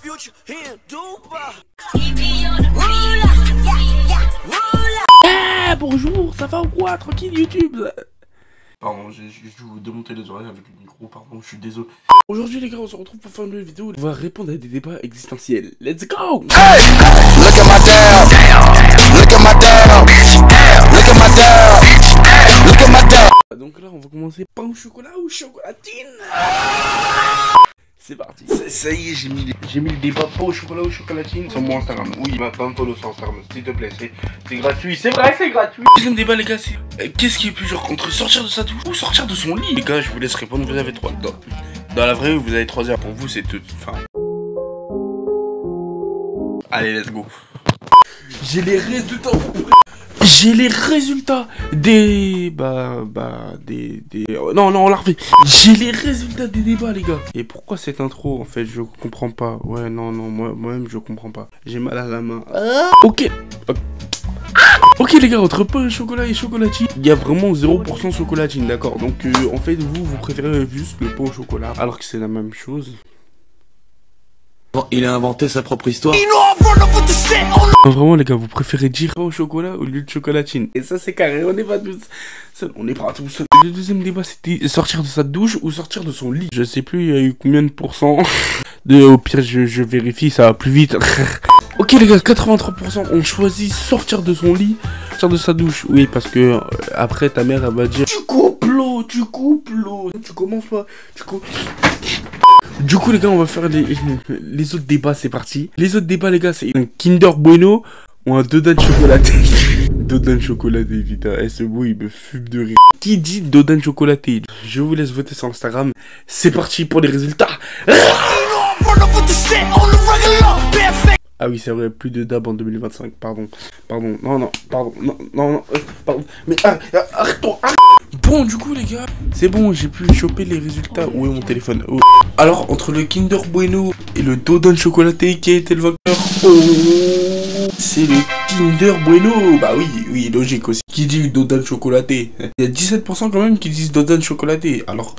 Eh, bonjour, ça va ou quoi? Tranquille YouTube. Pardon, j'ai dû vous démonter les oreilles avec le micro, pardon, je suis désolé. Aujourd'hui les gars, on se retrouve pour faire une nouvelle vidéo. On va répondre à des débats existentiels. Let's go! Hey, look at my dad. Look at my dad. Look at my dad. Look at my dad. Donc là, on va commencer pain au chocolat ou chocolatine. C'est parti. Ça y est, j'ai mis le débat pas au chocolat ou chocolatine sur mon Instagram. Oui, va me follow sur Instagram, s'il te plaît, c'est gratuit, c'est vrai, c'est gratuit. Deuxième débat les gars, c'est qu'est-ce qui est plus dur entre sortir de sa douche ou sortir de son lit? Les gars, je vous laisse répondre, vous avez 3 dans la vraie vie, vous avez 3 heures. Pour vous, c'est tout. Enfin. Allez, let's go. J'ai les résultats. J'ai les résultats des... Non, on l'a refait. J'ai les résultats des débats, les gars. Et pourquoi cette intro, en fait, je comprends pas. Ouais, non, moi-même, je comprends pas. J'ai mal à la main. Ok. Ok, les gars, entre pain, chocolat et chocolatine, il y a vraiment 0% chocolatine, d'accord. Donc, en fait, vous préférez juste le pain au chocolat, alors que c'est la même chose. Bon, il a inventé sa propre histoire. Non, vraiment les gars, vous préférez dire pain au chocolat au lieu de chocolatine. Et ça c'est carré, on n'est pas tous seuls. On n'est pas tous seuls. Le deuxième débat c'était sortir de sa douche ou sortir de son lit. Je sais plus, il y a eu combien de pourcents. Au pire je vérifie, ça va plus vite. Ok les gars, 83% ont choisi sortir de son lit, sortir de sa douche. Oui, parce que après ta mère elle va dire tu coupes l'eau, tu commences pas, Du coup les gars, on va faire les autres débats, c'est parti. Les autres débats les gars, c'est un Kinder Bueno ou un Dodane chocolaté. Dodane chocolaté, putain, et ce mot il me fume de rire. Qui dit Dodane chocolaté? Je vous laisse voter sur Instagram. C'est parti pour les résultats. Ah oui, c'est vrai, plus de dab en 2025, pardon, non, mais arrête-toi. Bon, du coup, les gars, c'est bon, j'ai pu choper les résultats. Où est mon téléphone? Oh. Alors, entre le Kinder Bueno et le Dodane chocolaté, qui a été le vainqueur? Oh, c'est le Kinder Bueno. Bah oui, logique aussi. Qui dit Dodane chocolaté? Il y a 17% quand même qui disent Dodane chocolaté. Alors,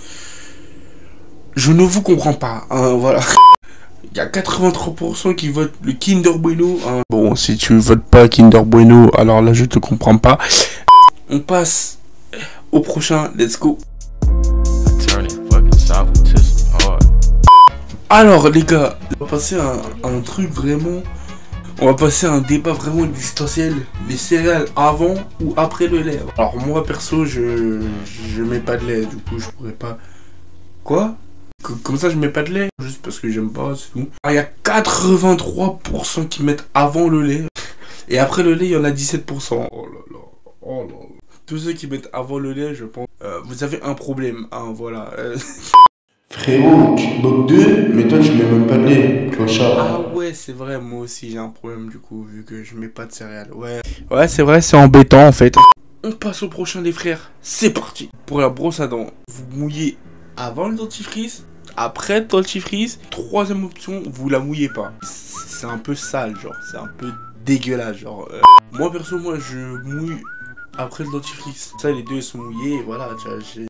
je ne vous comprends pas, hein, voilà. Il y a 83% qui votent le Kinder Bueno. Hein. Bon, si tu votes pas Kinder Bueno, alors là, je te comprends pas. On passe au prochain, let's go. Alors les gars, on va passer à un truc vraiment... On va passer à un débat vraiment existentiel. Les céréales avant ou après le lait. Alors moi perso, je mets pas de lait, du coup je pourrais pas... Quoi? Comme ça je mets pas de lait, juste parce que j'aime pas, c'est tout. Alors il y a 83% qui mettent avant le lait. Et après le lait, il y en a 17%. Oh là là. Tous ceux qui mettent avant le lait, je pense, vous avez un problème, hein, voilà. Frérot, tu te moques d'eux, mais toi tu mets même pas de lait, clochard. Ah ouais, c'est vrai, moi aussi j'ai un problème du coup, vu que je mets pas de céréales. Ouais, c'est vrai, c'est embêtant en fait. On passe au prochain les frères, c'est parti. Pour la brosse à dents, vous mouillez avant le dentifrice, après le dentifrice. Troisième option, vous la mouillez pas. C'est un peu sale, genre, c'est un peu dégueulasse, genre. Moi perso, je mouille après le dentifrice. Ça, les deux sont mouillés, voilà.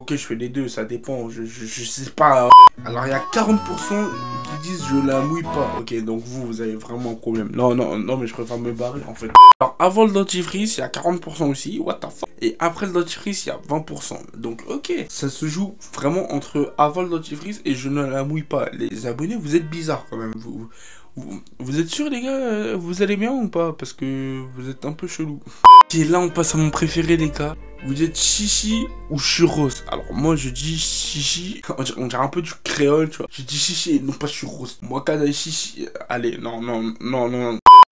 Ok, je fais les deux, ça dépend, je sais pas. Hein. Alors, il y a 40% qui disent je la mouille pas. Ok, donc vous avez vraiment un problème. Non, mais je préfère me barrer, en fait. Alors, avant le dentifrice, il y a 40% aussi, what the fuck. Et après le dentifrice, il y a 20%. Donc, ok, ça se joue vraiment entre avant le dentifrice et je ne la mouille pas. Les abonnés, vous êtes bizarres quand même. Vous êtes sûr les gars, vous allez bien ou pas? Parce que vous êtes un peu chelou. Et là on passe à mon préféré les gars. Vous êtes chichi ou churros? Alors moi je dis chichi. On dirait un peu du créole tu vois. Je dis chichi et non pas churros. Moi quand j'ai chichi... Allez non.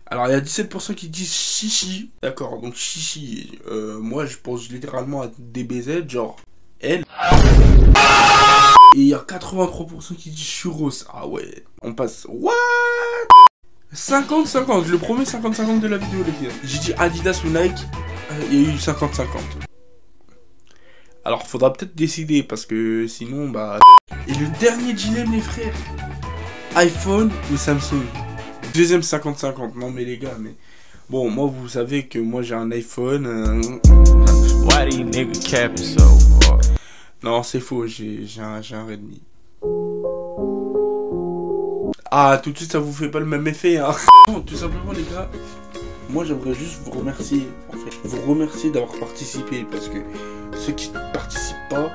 Alors il y a 17% qui disent chichi. D'accord, donc chichi. Moi je pense littéralement à DBZ genre elle. Et il y a 83% qui disent churros. Ah ouais, on passe. What? 50-50, je le promets, 50-50 de la vidéo les gars. J'ai dit Adidas ou Nike, il y a eu 50-50. Alors faudra peut-être décider parce que sinon bah... Et le dernier dilemme les frères, iPhone ou Samsung? Deuxième 50-50, non mais les gars, mais... Bon, moi vous savez que moi j'ai un iPhone. Why these niggas capping so hard? Non c'est faux, j'ai un Redmi. Ah, tout de suite, ça vous fait pas le même effet, hein. Non, tout simplement, les gars, moi, j'aimerais juste vous remercier, en fait. Vous remercier d'avoir participé, parce que ceux qui ne participent pas,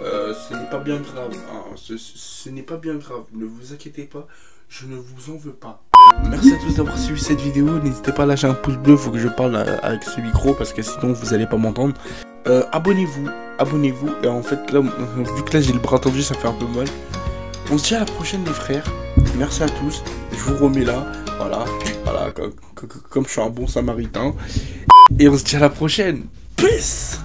ce n'est pas bien grave. Hein. Ce n'est pas bien grave. Ne vous inquiétez pas, je ne vous en veux pas. Merci à tous d'avoir suivi cette vidéo. N'hésitez pas à lâcher un pouce bleu, faut que je parle avec ce micro, parce que sinon, vous n'allez pas m'entendre. Abonnez-vous. Et en fait, là, vu que là, j'ai le bras tendu, ça fait un peu mal. On se dit à la prochaine, les frères. Merci à tous. Je vous remets là. Voilà, comme je suis un bon samaritain. Et on se dit à la prochaine. Peace.